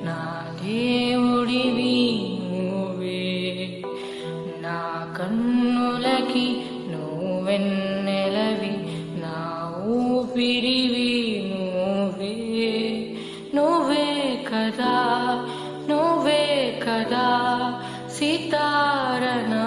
నా దేవుడివి నువ్వే, నా కన్నులకి నువ్వెన్నెలవి, నా ఊపిరివి నువ్వే. నువ్వే కదా, నువ్వే కదా సితార నా